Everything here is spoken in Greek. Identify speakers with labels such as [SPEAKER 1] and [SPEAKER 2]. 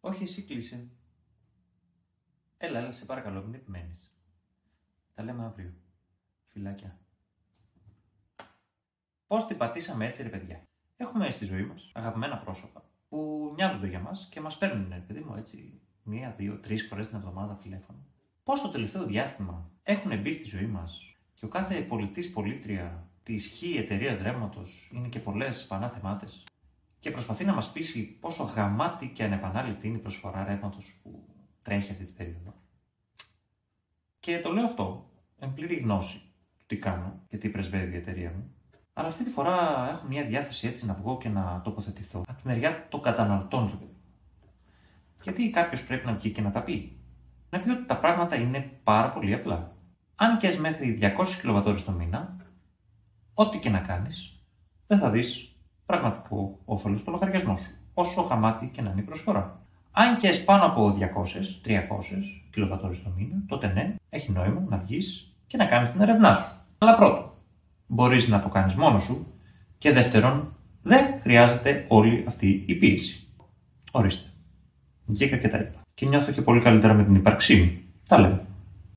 [SPEAKER 1] Όχι, εσύ κλείσε. Έλα, σε παρακαλώ, μην επιμένεις. Τα λέμε αύριο. Φιλάκια. Πώς την πατήσαμε έτσι, ρε παιδιά? Έχουμε στη ζωή μας αγαπημένα πρόσωπα που νοιάζονται για μας και μας παίρνουν, ρε παιδί μου, έτσι, 1, 2, 3 φορές την εβδομάδα τηλέφωνο. Πώς το τελευταίο διάστημα έχουν μπει στη ζωή μας και ο κάθε πολιτής πολίτρια της χ εταιρείας ρεύματος είναι και πολλές πανάθεμάτες και προσπαθεί να μας πείσει πόσο γαμάτη και ανεπανάληπτη είναι η προσφορά ρεύματος που τρέχει αυτή την περίοδο. Και το λέω αυτό εν πλήρη γνώση του τι κάνω και τι πρεσβεύει η εταιρεία μου. Αλλά αυτή τη φορά έχω μια διάθεση έτσι να βγω και να τοποθετηθώ από τη μεριά των καταναλωτών. Γιατί κάποιος πρέπει να βγει και να τα πει. Να πει ότι τα πράγματα είναι πάρα πολύ απλά. Αν καίς μέχρι 200 κιλοβατόρες το μήνα, ό,τι και να κάνεις, δεν θα δεις πραγματικό όφελος στο λογαριασμό σου. Όσο χαμάτι και να είναι η προσφορά. Αν καίς πάνω από 200-300 κιλοβατόρες το μήνα, τότε ναι, έχει νόημα να βγεις και να κάνεις την ερευνά σου. Αλλά πρώτον, μπορείς να το κάνεις μόνος σου και δεύτερον, δεν χρειάζεται όλη αυτή η πίεση. Ορίστε. Βγήκα και τα είπα. Και νιώθω και πολύ καλύτερα με την ύπαρξή μου. Τα λέμε.